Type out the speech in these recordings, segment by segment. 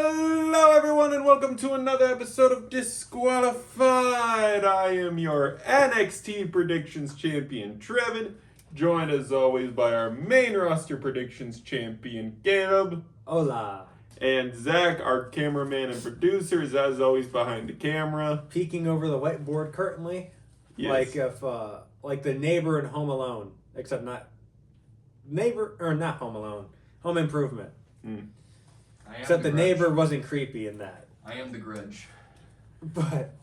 Hello, everyone, and welcome to another episode of Disqualified. I am your NXT predictions champion, Trevin, joined as always by our main roster predictions champion, Caleb. Hola. And Zach, our cameraman and producer, is as always behind the camera. Peeking over the whiteboard currently. Yes. Like the neighbor in Home Alone. Except not Home Alone. Home Improvement. Except the neighbor wasn't creepy in that. I am the Grudge. But,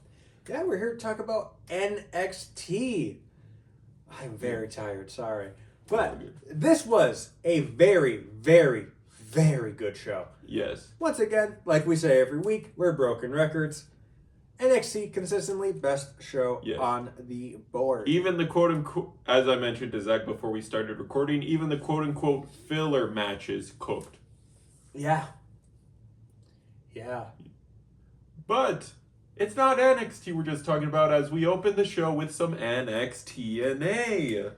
yeah, we're here to talk about NXT. I'm very tired, sorry. But this was a very, very, very good show. Yes. Once again, like we say every week, we're broken records. NXT consistently best show on the board. Even the quote-unquote, as I mentioned to Zach before we started recording, even the quote-unquote filler matches cooked. Yeah. Yeah. But it's not NXT we're just talking about as we open the show with some NXT.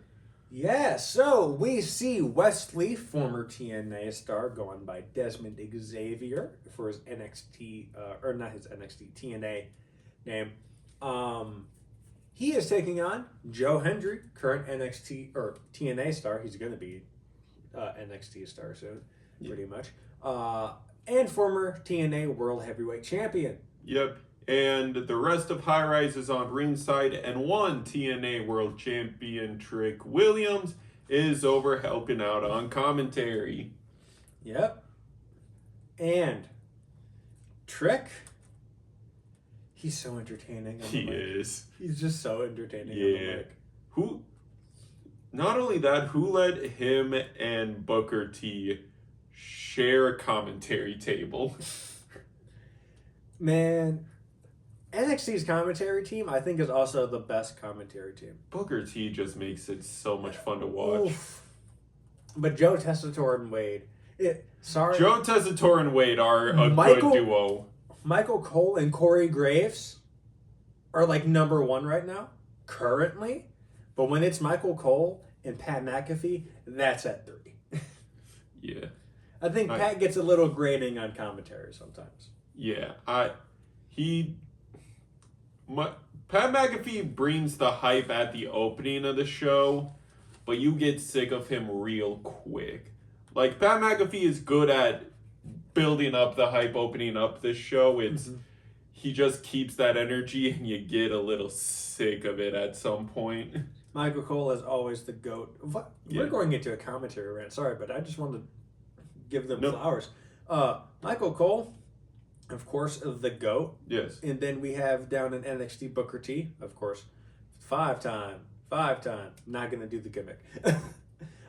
Yeah, so we see Wesley, former TNA star, going by Desmond Xavier for his NXT, or not his NXT, TNA name. He is taking on Joe Hendry, current NXT, or TNA star. He's going to be NXT star soon, pretty much. And former TNA World Heavyweight Champion. Yep. And the rest of High Rise is on ringside, and one TNA World Champion, Trick Williams, is over helping out on commentary. Yep. And Trick, he's so entertaining. He is. He's just so entertaining. Yeah. Not only that, who let him and Booker T share a commentary table? Man, NXT's commentary team, I think, is also the best commentary team. Booker T just makes it so much fun to watch. Oof. But Joe Tessitore and Wade. Joe Tessitore and Wade are a good duo. Michael Cole and Corey Graves are like number one right now, currently. But when it's Michael Cole and Pat McAfee, that's at 3. Yeah. I think Pat gets a little grating on commentary sometimes. Yeah. Pat McAfee brings the hype at the opening of the show, but you get sick of him real quick. Like, Pat McAfee is good at building up the hype, opening up the show. He just keeps that energy, and you get a little sick of it at some point. Michael Cole is always the GOAT. We're going into a commentary rant. Sorry, but I just wanted to give them flowers. Michael Cole, of course, the GOAT. Yes. And then we have down in NXT Booker T, of course, five-time. Not going to do the gimmick.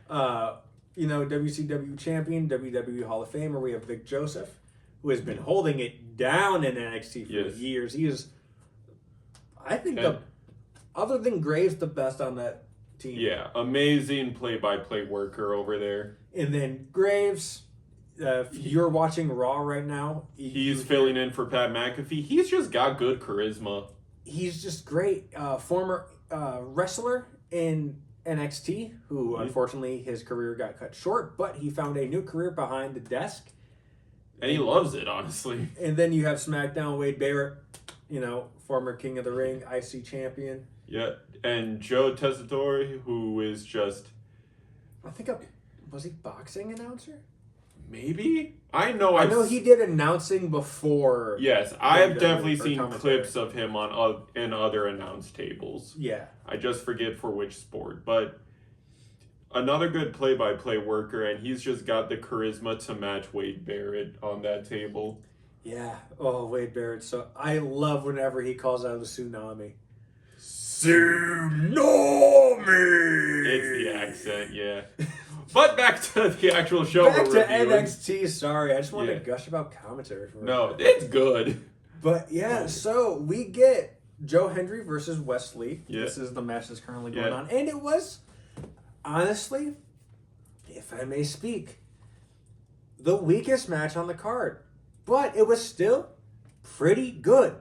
WCW champion, WWE Hall of Famer. We have Vic Joseph, who has been holding it down in NXT for years. He is, I think, other than Graves, the best on that team. Yeah, amazing play-by-play worker over there. And then Graves, if you're watching Raw right now, he's filling in for Pat McAfee. He's just got good charisma. He's just great. Former wrestler in NXT, who unfortunately his career got cut short, but he found a new career behind the desk. And he loves it, honestly. And then you have SmackDown Wade Barrett, former King of the Ring, IC champion. Yeah, and Joe Tessitore, who is just... Was he boxing announcer? Maybe? I know he did announcing before. Yes, I have definitely seen clips of him in other announce tables. Yeah. I just forget for which sport, but another good play-by-play worker, and he's just got the charisma to match Wade Barrett on that table. Yeah. Oh, Wade Barrett. So I love whenever he calls out the tsunami. Tsunami! It's the accent, yeah. But back to the actual show. Back to NXT. Sorry, I just wanted to gush about commentary. No, it's good. But yeah, so we get Joe Hendry versus Wesley. Yeah. This is the match that's currently going on. And it was, honestly, if I may speak, the weakest match on the card. But it was still pretty good.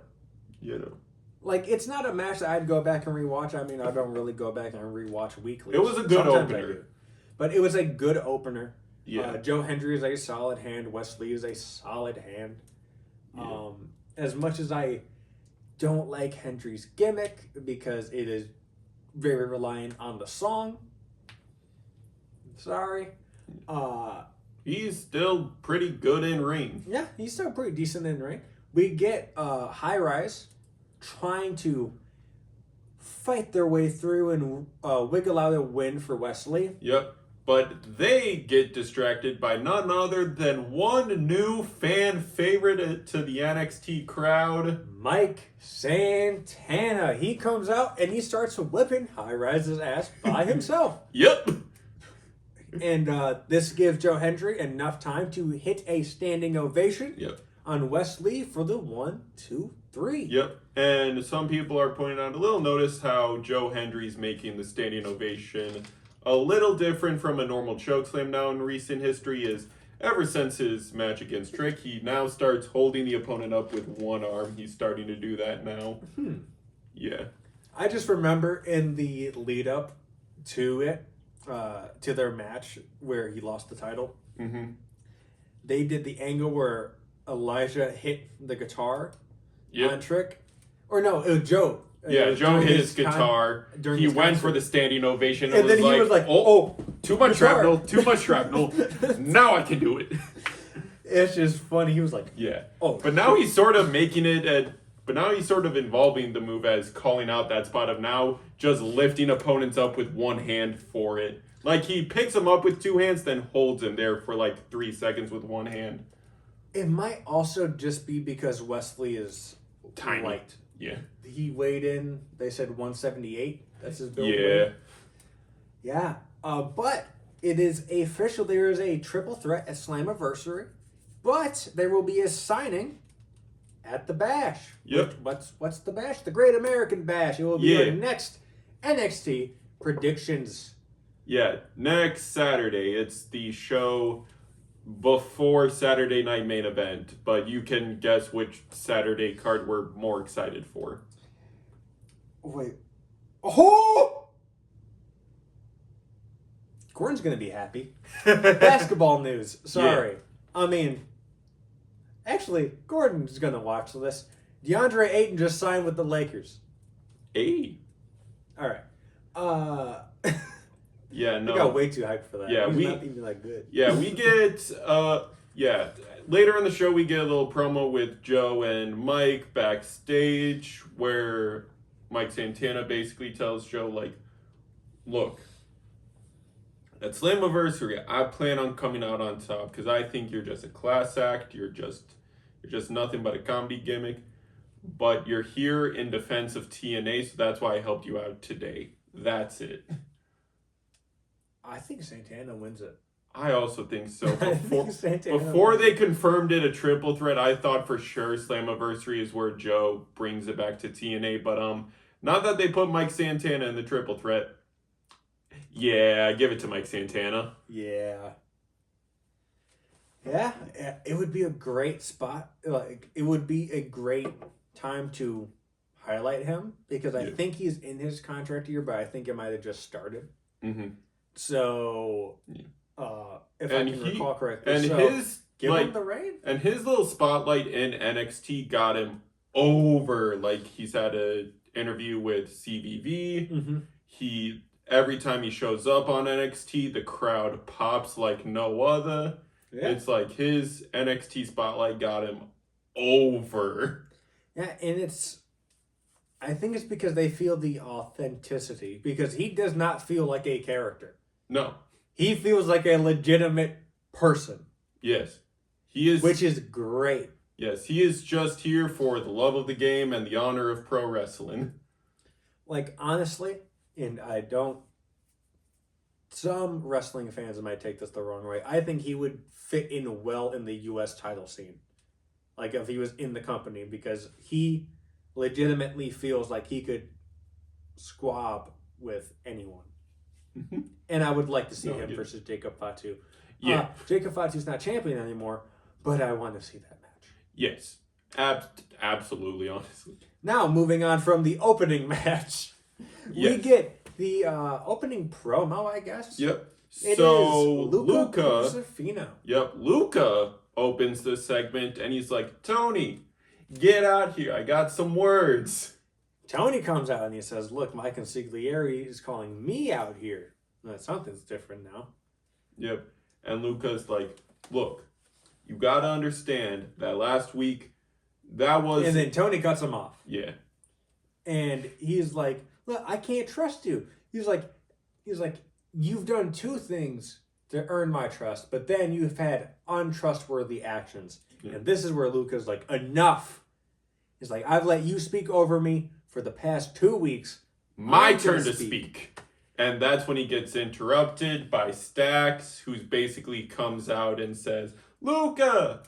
Like, it's not a match that I'd go back and rewatch. I mean, I don't really go back and rewatch weekly. It was a good opener. But it was a good opener. Yeah. Joe Hendry is a solid hand. Wesley is a solid hand. Yeah. As much as I don't like Hendry's gimmick because it is very reliant on the song. Sorry. He's still pretty good in ring. Yeah, he's still pretty decent in ring. We get High Rise trying to fight their way through and wiggle out a win for Wesley. Yep. But they get distracted by none other than one new fan favorite to the NXT crowd. Mike Santana. He comes out and he starts whipping High Rise's ass by himself. Yep. And this gives Joe Hendry enough time to hit a standing ovation Yep. on Wesley for the 1, 2, 3. Yep. And some people are pointing out a little notice how Joe Hendry's making the standing ovation a little different from a normal chokeslam now in recent history. Is ever since his match against Trick, he now starts holding the opponent up with one arm. He's starting to do that now. Yeah. I just remember in the lead up to it, to their match where he lost the title, they did the angle where Elijah hit the guitar on Trick. Or no, it was Joe. Yeah, Joe hit his guitar. He went for the standing ovation and then he was like, oh, too much shrapnel, too much shrapnel. Now I can do it. It's just funny. He was like, yeah. Oh, but now he's sort of making it but now he's sort of involving the move as calling out that spot of now just lifting opponents up with one hand for it. Like he picks him up with two hands, then holds him there for like 3 seconds with one hand. It might also just be because Wesley is Tiny. light. Yeah. He weighed in, they said 178. That's his build Yeah. weight. Yeah. But it is official. There is a triple threat at Slammiversary. But there will be a signing at the Bash. Yep. What's the Bash? The Great American Bash. It will be our next NXT predictions. Yeah. Next Saturday. It's the show before Saturday Night Main Event, but you can guess which Saturday card we're more excited for. Wait. Oh! Gordon's going to be happy. Basketball news. Sorry. Yeah. I mean, actually, Gordon's going to watch this. DeAndre Ayton just signed with the Lakers. Hey. All right. Yeah, no. I got way too hyped for that. Yeah, He's not even that good. Yeah, we get later in the show we get a little promo with Joe and Mike backstage where Mike Santana basically tells Joe, like, look, at Slammiversary, I plan on coming out on top because I think you're just a class act. You're just nothing but a comedy gimmick. But you're here in defense of TNA, so that's why I helped you out today. That's it. I think Santana wins it. I also think so. Before they confirmed it a triple threat, I thought for sure Slammiversary is where Joe brings it back to TNA. But not that they put Mike Santana in the triple threat. Yeah, give it to Mike Santana. Yeah. Yeah, it would be a great spot. Like, it would be a great time to highlight him because I think he's in his contract year, but I think it might have just started. Mm-hmm. So, if I can recall correctly, and give him the reign. And his little spotlight in NXT got him over. Like, he's had an interview with CVV. Mm-hmm. Every time he shows up on NXT, the crowd pops like no other. Yeah. It's like his NXT spotlight got him over. Yeah, and I think it's because they feel the authenticity because he does not feel like a character. No. He feels like a legitimate person. Yes. He is. Which is great. Yes, he is just here for the love of the game and the honor of pro wrestling. Like, honestly, and some wrestling fans might take this the wrong way. I think he would fit in well in the U.S. title scene. Like, if he was in the company, because he legitimately feels like he could squab with anyone. Mm-hmm. And I would like to see him versus Jacob Fatu. Yeah. Jacob Fatu's not champion anymore, but I want to see that match. Yes. Absolutely, honestly. Now, moving on from the opening match, we get the opening promo, I guess. Yep. It is Luca Crucifino. Yep. Luca opens the segment and he's like, Tony, get out here. I got some words. Tony comes out and he says, look, Mike Consigliere is calling me out here. Something's different now. Yep. And Luca's like, look, you got to understand that last week, that was... And then Tony cuts him off. Yeah. And he's like, look, I can't trust you. He's like, you've done two things to earn my trust, but then you've had untrustworthy actions. Yeah. And this is where Luca's like, enough. He's like, I've let you speak over me for the past 2 weeks. My turn to speak. And that's when he gets interrupted by Stax, who basically comes out and says, Luca,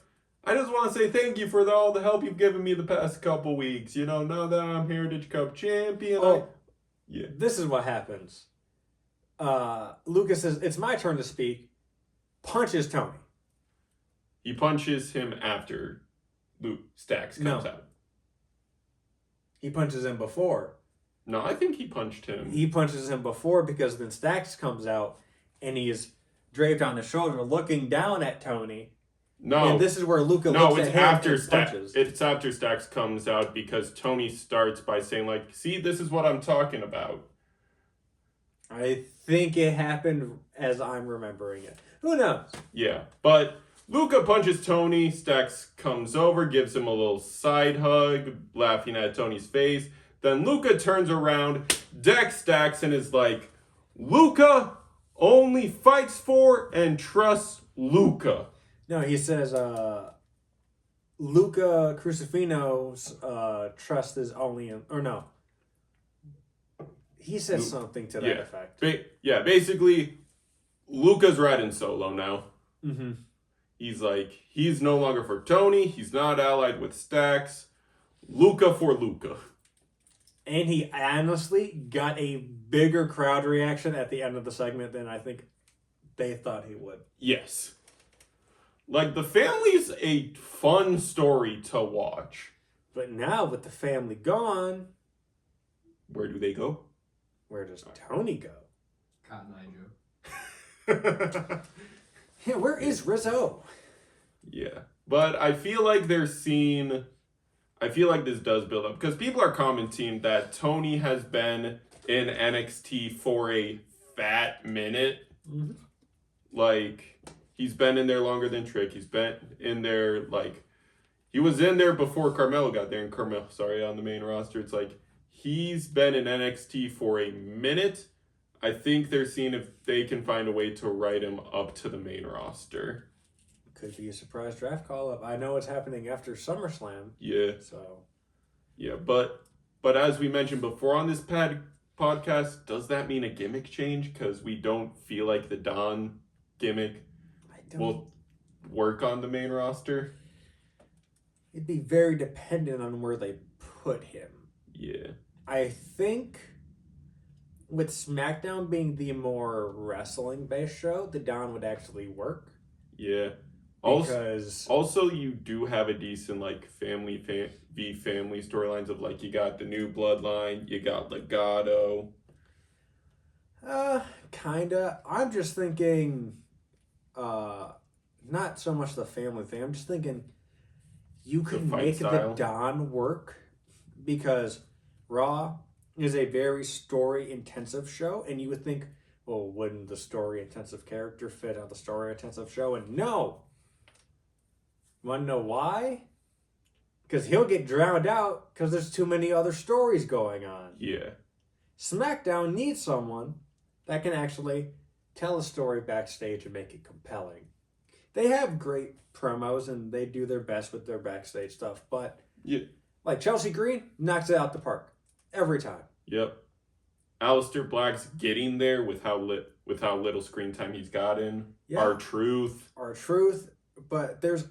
I just want to say thank you for all the help you've given me the past couple weeks. You know, now that I'm Heritage Cup champion. Yeah. This is what happens. Luca says, it's my turn to speak. Punches Tony. He punches him after Stax comes out. He punches him before. No, I think he punched him. He punches him before because then Stax comes out and he is draped on the shoulder looking down at Tony. No. And this is where Luca looks at him and punches. It's after Stax comes out because Tony starts by saying, like, see, this is what I'm talking about. I think it happened as I'm remembering it. Who knows? Yeah, but Luca punches Tony. Stax comes over, gives him a little side hug, laughing at Tony's face. Then Luca turns around, decks Stax, and is like, Luca only fights for and trusts Luca. No, he says, Luca Crucifino's trust is only in, or no. He says something to that effect. Basically, Luca's riding solo now. Mm-hmm. He's like, he's no longer for Tony. He's not allied with Stax. Luca for Luca. And he honestly got a bigger crowd reaction at the end of the segment than I think they thought he would. Yes. Like, the family's a fun story to watch. But now with the family gone... Where do they go? Where does Tony go? Cotton Eye Joe. Yeah, where is Rizzo? Yeah. But I feel like I feel like this does build up. Because people are commenting that Tony has been in NXT for a fat minute. Mm-hmm. Like, he's been in there longer than Trick. He's been in there, like... He was in there before Carmelo got there. And on the main roster. It's like... He's been in NXT for a minute. I think they're seeing if they can find a way to write him up to the main roster. Could be a surprise draft call-up. I know it's happening after SummerSlam. Yeah. So. Yeah, but as we mentioned before on this podcast, does that mean a gimmick change? Because we don't feel like the Don gimmick will work on the main roster. It'd be very dependent on where they put him. Yeah. I think with SmackDown being the more wrestling-based show, the Don would actually work. Yeah. Also, you do have a decent, like, family storylines of, like, you got the New Bloodline, you got Legado. Kinda. I'm just thinking, not so much the family thing. I'm just thinking you could make the Don work because Raw is a very story-intensive show, and you would think, well, wouldn't the story-intensive character fit on the story-intensive show? And no! You want to know why? Because he'll get drowned out because there's too many other stories going on. Yeah. SmackDown needs someone that can actually tell a story backstage and make it compelling. They have great promos, and they do their best with their backstage stuff, but... Yeah. Like Chelsea Green knocks it out the park every time. Yep. Aleister Black's getting there with how little screen time he's gotten. Yeah. R-Truth. But there's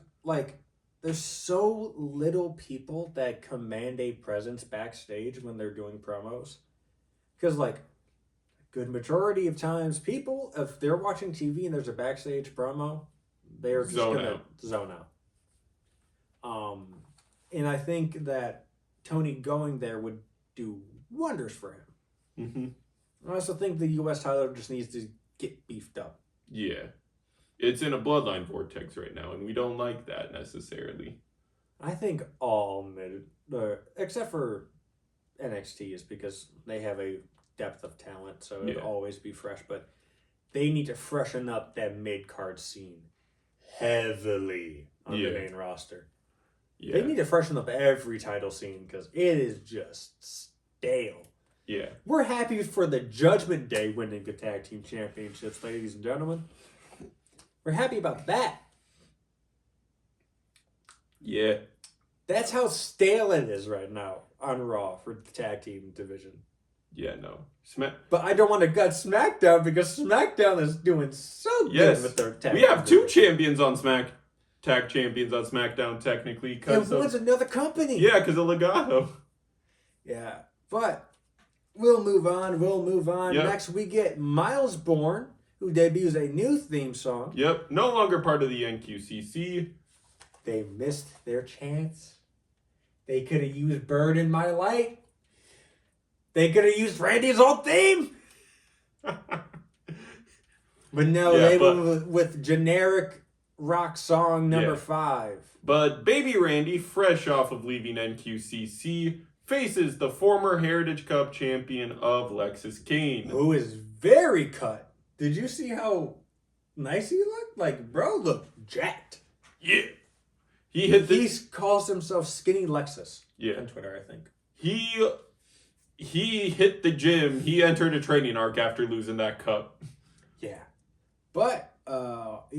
so little people that command a presence backstage when they're doing promos. Because like good majority of times people, if they're watching TV and there's a backstage promo, they're just gonna zone out. And I think that Tony going there would do wonders for him. Mm-hmm. I also think the U.S. title just needs to get beefed up. Yeah. It's in a bloodline vortex right now, and we don't like that necessarily. I think all mid, except for NXT, is because they have a depth of talent, so it'll always be fresh. But they need to freshen up that mid card scene heavily on the main roster. Yeah. They need to freshen up every title scene because it is just stale. Yeah. We're happy for the Judgment Day winning the tag team championships, ladies and gentlemen. We're happy about that. Yeah. That's how stale it is right now on Raw for the tag team division. Yeah, no. But I don't want to gut SmackDown because SmackDown is doing so good with their tag. We have two champions on tag champions on SmackDown technically. And one's another company. Yeah, because of Legato. Yeah, but we'll move on. Yep. Next, we get Miles Bourne, who debuts a new theme song. Yep, no longer part of the NQCC. They missed their chance. They could have used Bird in My Light. They could have used Randy's old theme. But no, they went with generic rock song number 5. But Baby Randy, fresh off of leaving NQCC, faces the former Heritage Cup champion of Lexis Kane. Who is very cut. Did you see how nice he looked? Like, bro looked jacked. Yeah. He calls himself Skinny Lexus. Yeah. On Twitter, I think. He hit the gym. He entered a training arc after losing that cup. Yeah. But, all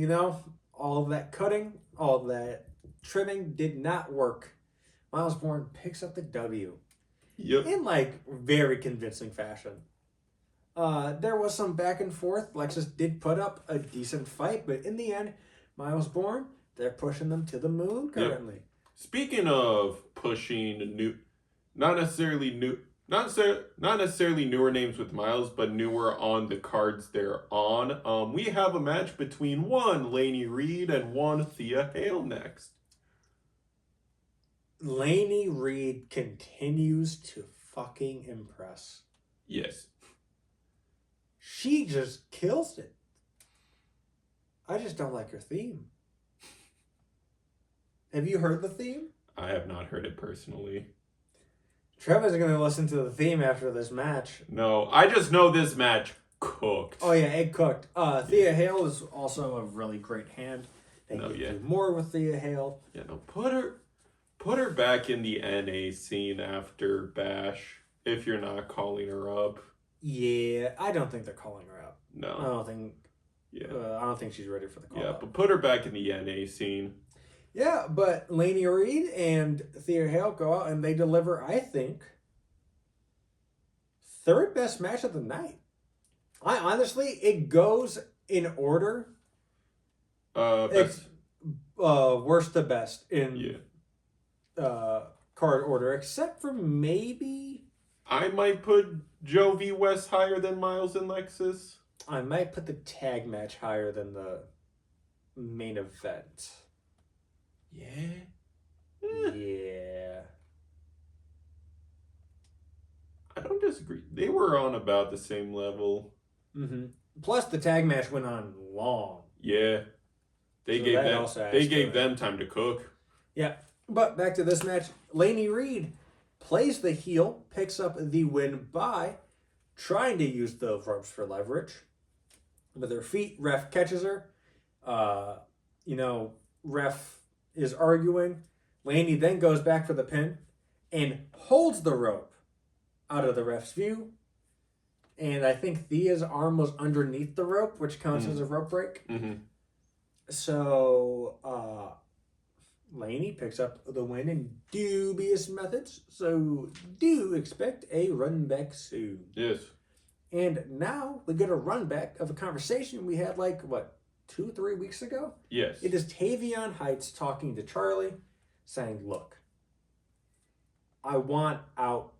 of that cutting, all of that trimming did not work. Miles Bourne picks up the W. Yep. In, very convincing fashion. There was some back and forth. Lexus did put up a decent fight, but in the end, Miles Bourne, they're pushing them to the moon currently. Yep. Speaking of pushing not necessarily newer names with Miles, but newer on the cards they're on. We have a match between one Lainey Reed and one Thea Hale next. Lainey Reed continues to fucking impress. Yes. She just kills it. I just don't like her theme. Have you heard the theme? I have not heard it personally. Trevor's going to listen to the theme after this match. No, I just know this match cooked. Oh, yeah, it cooked. Thea Hale is also a really great hand. They can do more with Thea Hale. Yeah, no, put her back in the NA scene after Bash if you're not calling her up. Yeah, I don't think they're calling her up. No. I don't think. Yeah. I don't think she's ready for the call. Yeah, but put her back in the NA scene. Yeah, but Lainey Reed and Thea Hale go out and they deliver, I think, third best match of the night. It goes in order. It's worst to best in card order, except for maybe. I might put Joe V. West higher than Miles and Lexus. I might put the tag match higher than the main event. Yeah. Yeah. I don't disagree. They were on about the same level. Mm-hmm. Plus, the tag match went on long. Yeah. They gave them time to cook. Yeah. But back to this match. Lainey Reed plays the heel, picks up the win by trying to use the ropes for leverage. With her feet, ref catches her. Ref is arguing. Lainey then goes back for the pin and holds the rope out of the ref's view. And I think Thea's arm was underneath the rope, which counts as a rope break. Mm-hmm. So, Lainey picks up the win in dubious methods. So, do expect a run back soon. Yes. And now we get a run back of a conversation we had 2-3 weeks ago? Yes. It is Tavion Heights talking to Charlie, saying, look, I want out.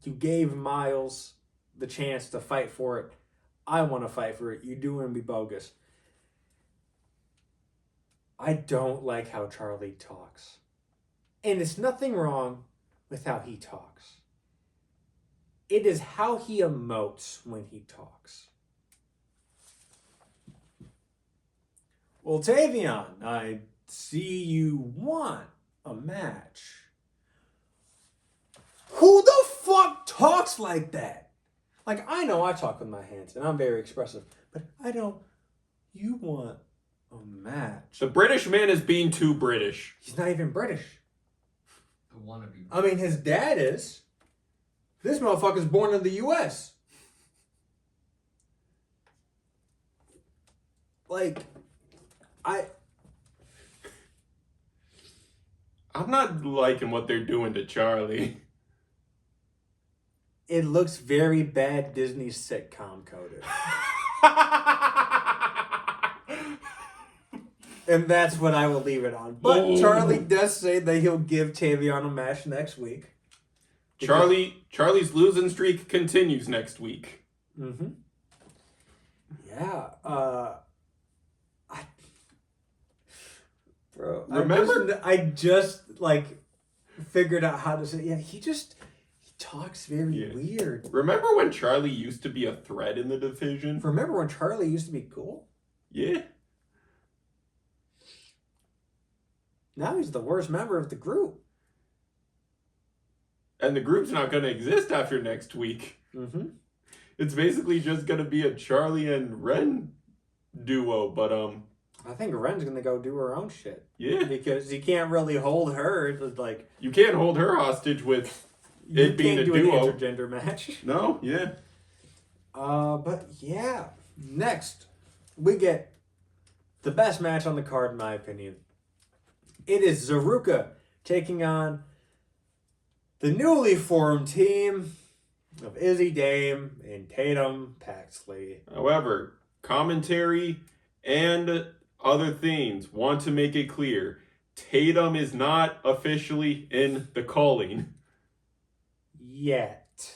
You gave Miles the chance to fight for it. I want to fight for it. You're doing me bogus. I don't like how Charlie talks. And it's nothing wrong with how he talks. It is how he emotes when he talks. Well, Tavion, I see you want a match. Who the fuck talks like that? Like, I know I talk with my hands, and I'm very expressive, but I don't. You want a match. The British man is being too British. He's not even British. The wannabe. I mean, his dad is. This motherfucker's born in the U.S. Like, I'm not liking what they're doing to Charlie. it looks very bad Disney sitcom coded. And that's what I will leave it on. But Ooh. Charlie does say that he'll give Tavion a match next week. Charlie's losing streak continues next week. Mm-hmm. Yeah. Bro, Remember? I just figured out how to say. Yeah, he talks very weird. Remember when Charlie used to be a threat in the division? Remember when Charlie used to be cool? Yeah. Now he's the worst member of the group. And the group's not going to exist after next week. Mm-hmm. It's basically just going to be a Charlie and Ren duo, but I think Ren's gonna go do her own shit. yeah. Because he can't really hold her. It's like You can't hold her hostage with it being a do duo. an intergender match. No, yeah. But yeah. Next, we get the best match on the card, in my opinion. It is Zaruka taking on the newly formed team of Izzy Dame and Tatum Paxley. However, commentary and other things want to make it clear Tatum is not officially in the calling Yet.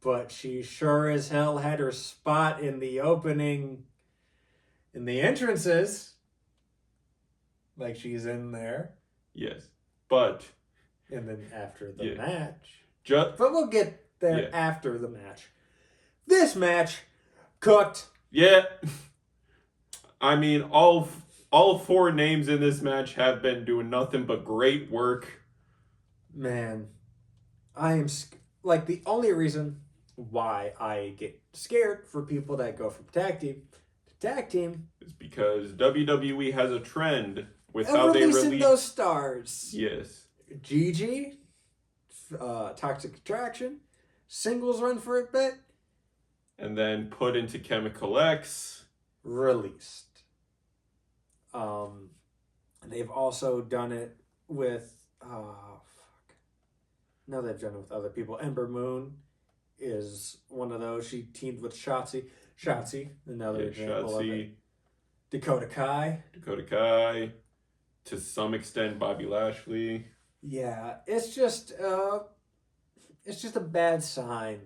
But she sure as hell had her spot in the opening, in the entrances. Like she's in there. Yes. But And then after the match. just But we'll get there after the match. This match cooked. yeah. I mean, all four names in this match have been doing nothing but great work. Man, I am the only reason why I get scared for people that go from tag team to tag team It's because WWE has a trend with and how they releasing release those stars. Yes. Gigi, Toxic Attraction, singles run for a bit, And then put into Chemical X. released. They've also done it with No, they've done it with other people. Ember Moon is one of those. She teamed with Shotzi. Another example of it. Dakota Kai. To some extent, Bobby Lashley. Yeah, it's just a bad sign,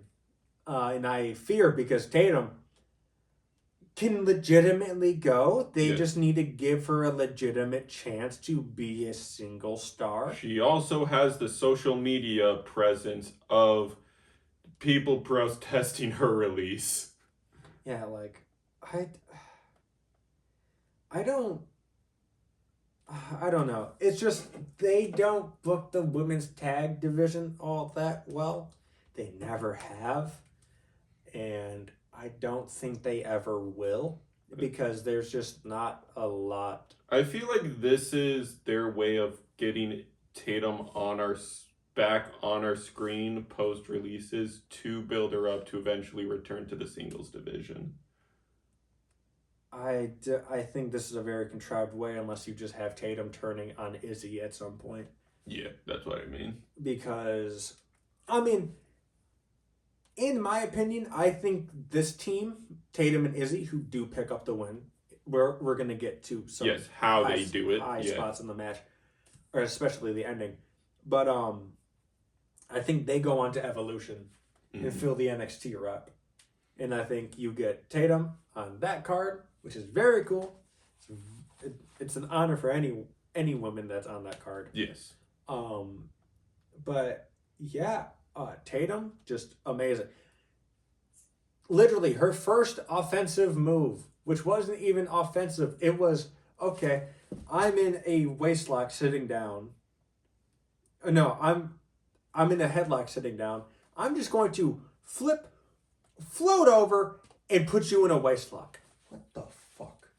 and I fear because Tatum can legitimately go. They just need to give her a legitimate chance to be a single star. She also has the social media presence of people protesting her release. Yeah, I don't know. It's just they don't book the women's tag division all that well. They never have. And I don't think they ever will because there's just not a lot. I feel like this is their way of getting Tatum back on our screen post releases to build her up to eventually return to the singles division. I think this is a very contrived way unless you just have Tatum turning on Izzy at some point. Yeah, that's what I mean. Because, I mean, in my opinion, I think this team, Tatum and Izzy, who do pick up the win, we're going to get to some how they do it. high spots in the match, or especially the ending. But I think they go on to Evolution and fill the NXT rep. And I think you get Tatum on that card, which is very cool. It's an honor for any woman that's on that card. Yes. But yeah, Tatum, just amazing. Literally, her first offensive move which wasn't even offensive. It was, okay, I'm in a waistlock sitting down. No, I'm in a headlock sitting down. I'm just going to float over, and put you in a waistlock. What the fuck?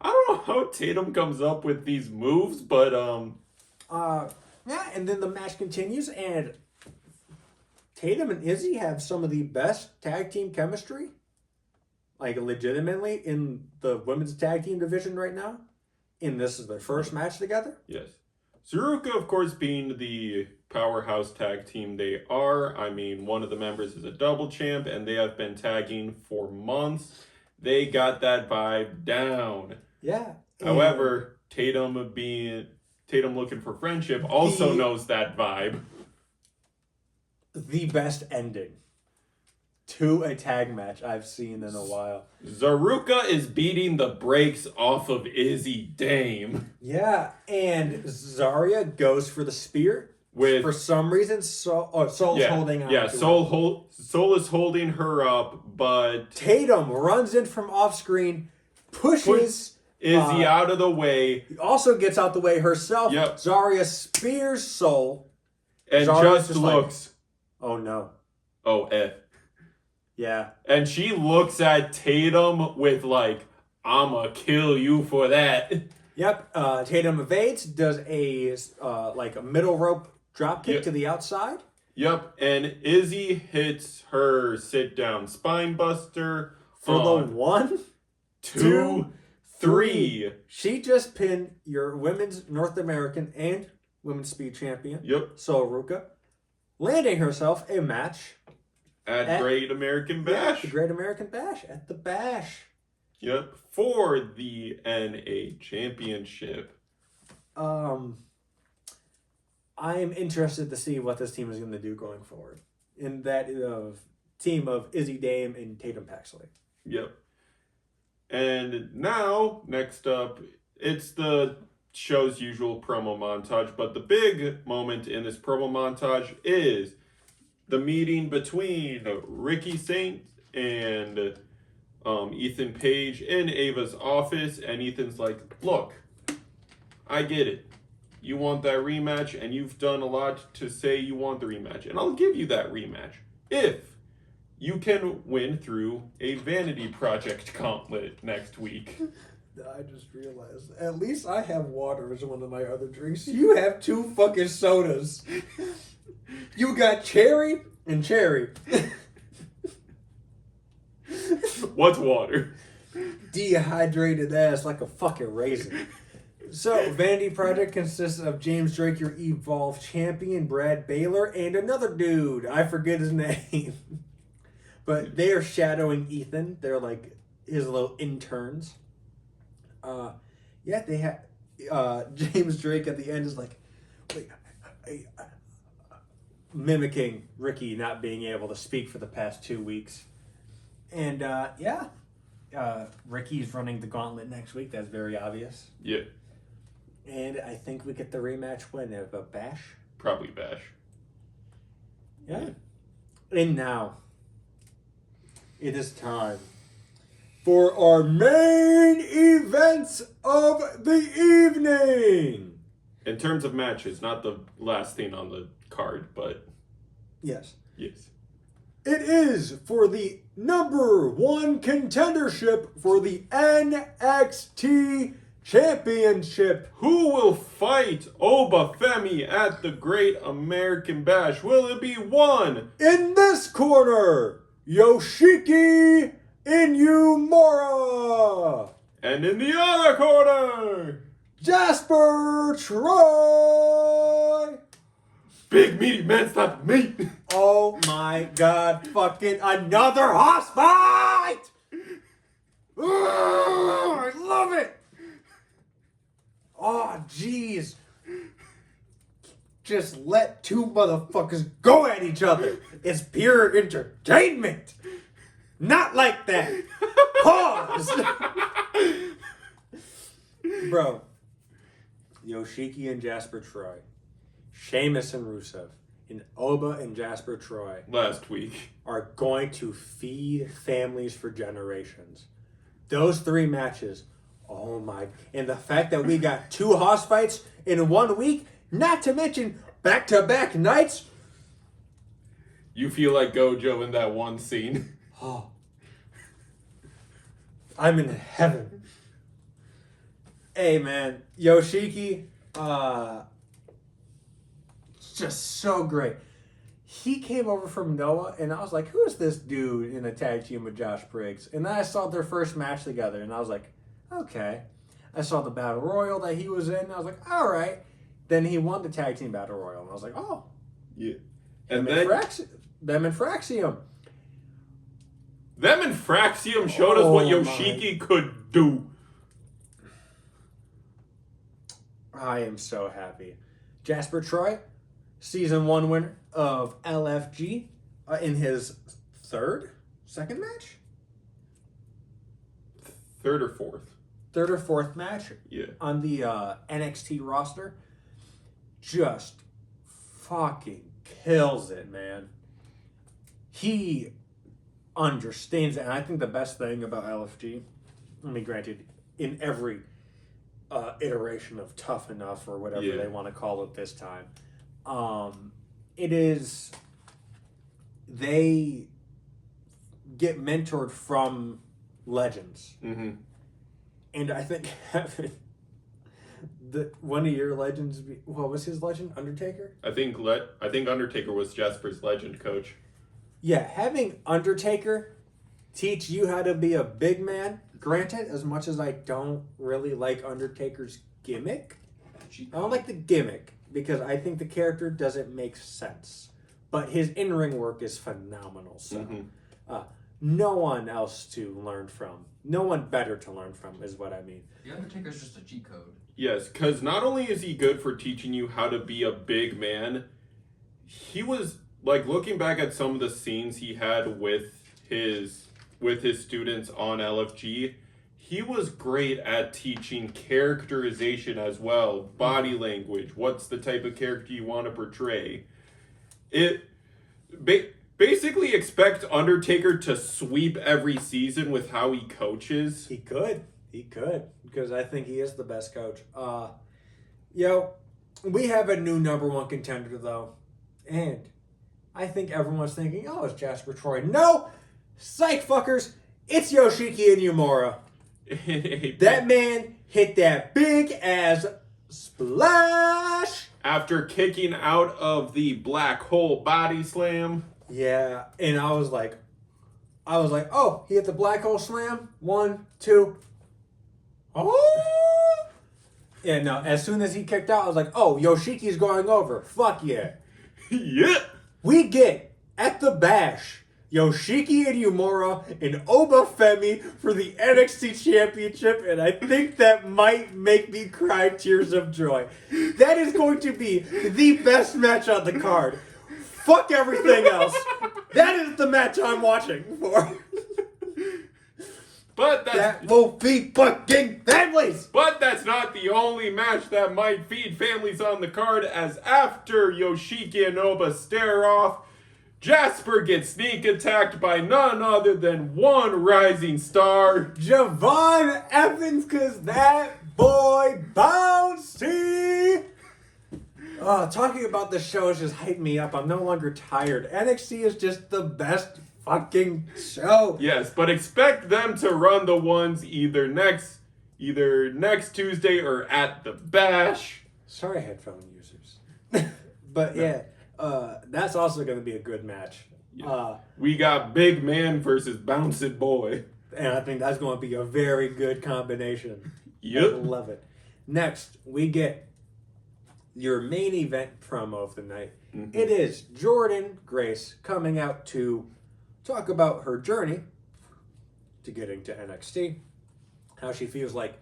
I don't know how Tatum comes up with these moves, but yeah, and then the match continues, and Tatum and Izzy have some of the best tag team chemistry, like legitimately, in the women's tag team division right now. And this is their first match together. Yes. Saruka, of course, being the powerhouse tag team they are. I mean, one of the members is a double champ, and they have been tagging for months. They got that vibe down. Yeah. However, Tatum looking for friendship also knows that vibe. The best ending to a tag match I've seen in a while. Saruka is beating the brakes off of Izzy Dame. Yeah, and Zarya goes for the spear. For some reason, Soul's holding on. Yeah, Soul is holding her up, but Tatum runs in from off screen, pushes Izzy out of the way. Also gets out the way herself. Yep. Zarya spears Soul. And Zarya's just looks. Oh no. Oh, F. Yeah. And she looks at Tatum with like, I'ma kill you for that. Yep. Tatum evades, does a middle rope drop kick to the outside. Yep. And Izzy hits her sit down spine buster For the 1, 2, 3. She just pinned your women's North American and women's speed champion. Yep. Saruka, landing herself a match at Great American Bash. Yeah, the Great American Bash at the Bash. Yep, for the NA Championship. I am interested to see what this team is going to do going forward. In that team of Izzy Dame and Tatum Paxley. Yep. And now, next up, it's the show's usual promo montage, but the big moment in this promo montage is the meeting between Ricky Saint and Ethan Page in Ava's office, and Ethan's like, look, I get it. You want that rematch, and you've done a lot to say you want the rematch, and I'll give you that rematch if you can win through a vanity project gauntlet next week. I just realized, at least I have water as one of my other drinks. You have 2 fucking sodas. You got cherry and cherry. What's water? Dehydrated ass like a fucking raisin. So, Vanity Project consists of James Drake, your Evolve champion, Brad Baylor, and another dude. I forget his name. But they are shadowing Ethan. They're like his little interns. They have James Drake at the end is like, mimicking Ricky not being able to speak for the past 2 weeks. And Ricky's running the gauntlet next week. That's very obvious. Yeah. And I think we get the rematch when of a Bash. Probably Bash. Yeah. And now, it is time for our main events of the evening. In terms of matches, not the last thing on the card, but yes. Yes. It is for the number 1 contendership for the NXT Championship. Who will fight Obafemi at the Great American Bash? Will it be one? In this corner, Yoshiki Inumura. And in the other corner, Jasper Troy. Big meaty man, stop meat. Oh my god, fucking another hoss fight! Oh, I love it! Oh, jeez. Just let 2 motherfuckers go at each other. It's pure entertainment. Not like that. Pause. Bro. Yoshiki and Jasper Troy. Sheamus and Rusev. and Oba and Jasper Troy last week. are going to feed families for generations. Those 3 matches, oh my. And the fact that we got 2 house fights in 1 week, not to mention back-to-back nights. You feel like Gojo in that one scene. Oh. I'm in heaven. Hey, man. Yoshiki, just so great. He came over from Noah, and I was like, who is this dude in a tag team with Josh Briggs? And then I saw their first match together, and I was like, okay. I saw the Battle Royal that he was in, and I was like, all right. Then he won the tag team Battle Royal, and I was like, oh. Yeah. And them and Fraxium. Them and Fraxium showed us what Yoshiki could do. I am so happy. Jasper Troy, Season 1 winner of LFG in his second match? Third or fourth. Third or fourth match on the NXT roster. Just fucking kills it, man. He understands it. And I think the best thing about LFG, I mean, granted, in every iteration of Tough Enough or whatever they want to call it this time, it is they get mentored from legends. Mm-hmm. And I think having one of your legends, what was his legend? Undertaker? I think Undertaker was Jasper's legend coach. Yeah, having Undertaker teach you how to be a big man. Granted, as much as I don't really like Undertaker's gimmick, I don't like the gimmick because I think the character doesn't make sense. But his in-ring work is phenomenal. So, no one else to learn from. No one better to learn from is what I mean. The Undertaker's just a G code. Yes, because not only is he good for teaching you how to be a big man, he was, like, looking back at some of the scenes he had with his students on LFG, he was great at teaching characterization as well, body language, what's the type of character you want to portray. Basically expect Undertaker to sweep every season with how he coaches. He could, because I think he is the best coach. We have a new number 1 contender, though, and I think everyone's thinking, oh, it's Jasper Troy. No! Psych fuckers! It's Yoshiki Inuyamura. That man hit that big-ass splash! After kicking out of the black hole body slam. Yeah, and I was like, oh, he hit the black hole slam. 1, 2. Oh! Yeah, no, as soon as he kicked out, I was like, oh, Yoshiki's going over. Fuck yeah. Yeah. We get, at the bash, Yoshiki Inuyamura and Obafemi for the NXT Championship, and I think that might make me cry tears of joy. That is going to be the best match on the card. Fuck everything else. That is the match I'm watching for. But that will feed fucking families. But that's not the only match that might feed families on the card, as after Yoshiki and Oba stare off, Jasper gets sneak attacked by none other than one rising star, Javon Evans, cause that boy bouncy. Talking about the show has just hyped me up. I'm no longer tired. NXT is just the best fucking show. Yes, but expect them to run the ones either next Tuesday or at the Bash. Sorry, headphone users. But yeah, that's also going to be a good match. Yeah. We got Big Man versus Bouncing Boy. And I think that's going to be a very good combination. Yep. I love it. Next, we get your main event promo of the night. Mm-hmm. It is Jordan Grace coming out to talk about her journey to getting to NXT. How she feels like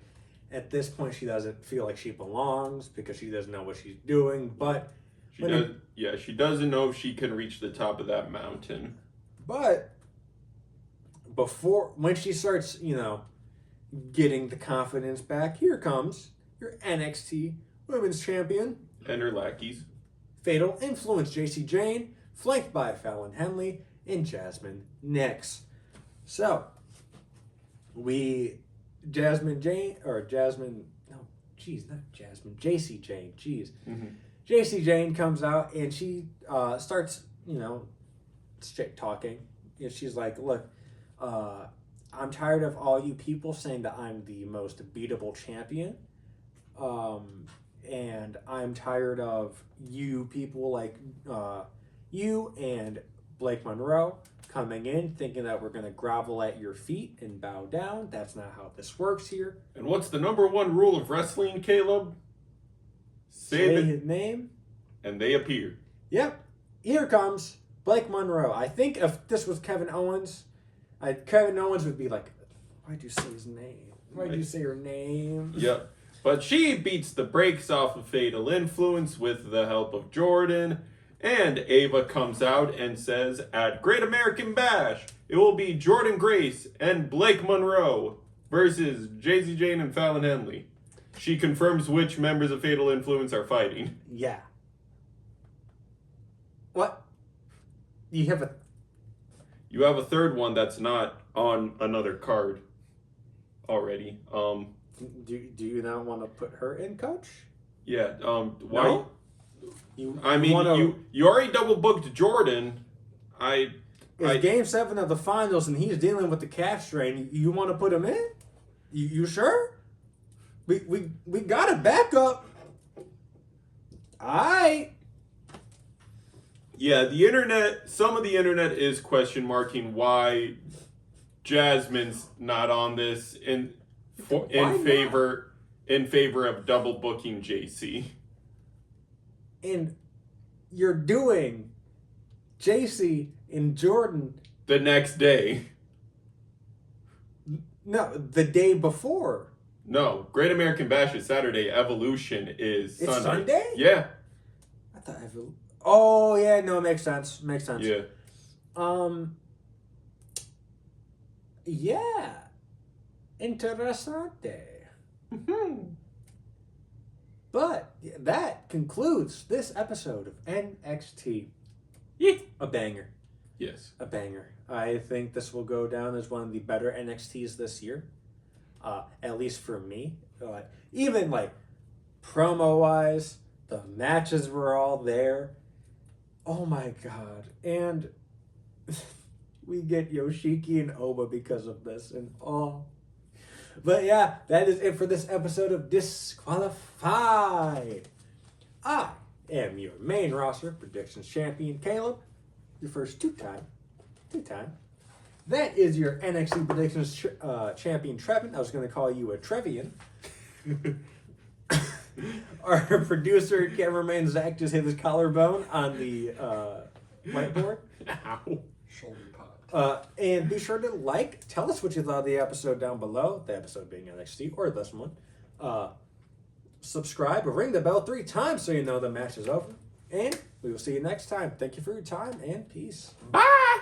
at this point she doesn't feel like she belongs because she doesn't know what she's doing, but she doesn't know if she can reach the top of that mountain. But when she starts, getting the confidence back, here comes your NXT Women's Champion and her lackeys. Fatal Influence JC Jane, flanked by Fallon Henley and Jasmine Nix. So, JC Jane, jeez. Mm-hmm. JC Jane comes out and she starts, straight talking. And she's like, look, I'm tired of all you people saying that I'm the most beatable champion. And I'm tired of you people like you and Blake Monroe coming in thinking that we're going to grovel at your feet and bow down. That's not how this works here. And what's the number one rule of wrestling, Caleb? Say his name. And they appear. Yep. Here comes Blake Monroe. I think if this was Kevin Owens, Kevin Owens would be like, why'd you say his name? Why'd you say her name? Yep. But she beats the brakes off of Fatal Influence with the help of Jordan. And Ava comes out and says, at Great American Bash, it will be Jordan Grace and Blake Monroe versus JC Jane and Fallon Henley. She confirms which members of Fatal Influence are fighting. Yeah. What? You have a third one that's not on another card already. Do you not want to put her in, Coach? Yeah. Why? No? You already double booked Jordan. It's Game 7 of the finals, and he's dealing with the calf strain. You want to put him in? You sure? We got a backup. Alright. Yeah, some of the internet is question marking why Jasmine's not on this in favor of double booking JC. And you're doing JC and Jordan the next day. No, the day before. No, Great American Bash is Saturday. Evolution is Sunday. It's Sunday? Yeah. I thought Oh yeah, no, it makes sense. Yeah. Yeah. Interessante. But that concludes this episode of NXT. Yeah. A banger. Yes. A banger. I think this will go down as one of the better NXTs this year. At least for me. Even promo-wise, the matches were all there. Oh my god. And we get Yoshiki and Oba because of this. And But yeah, that is it for this episode of Disqualified. I am your main roster predictions champion, Caleb. Your first two-time. That is your NXT predictions champion, Trevin. I was going to call you a Trevian. Our producer, cameraman Zach, just hit his collarbone on the whiteboard. Ow. Shoulder pop. And be sure to tell us what you thought of the episode down below, the episode being NXT, or this one. Subscribe or ring the bell 3 times so you know the match is over. And we will see you next time. Thank you for your time, and peace. Bye!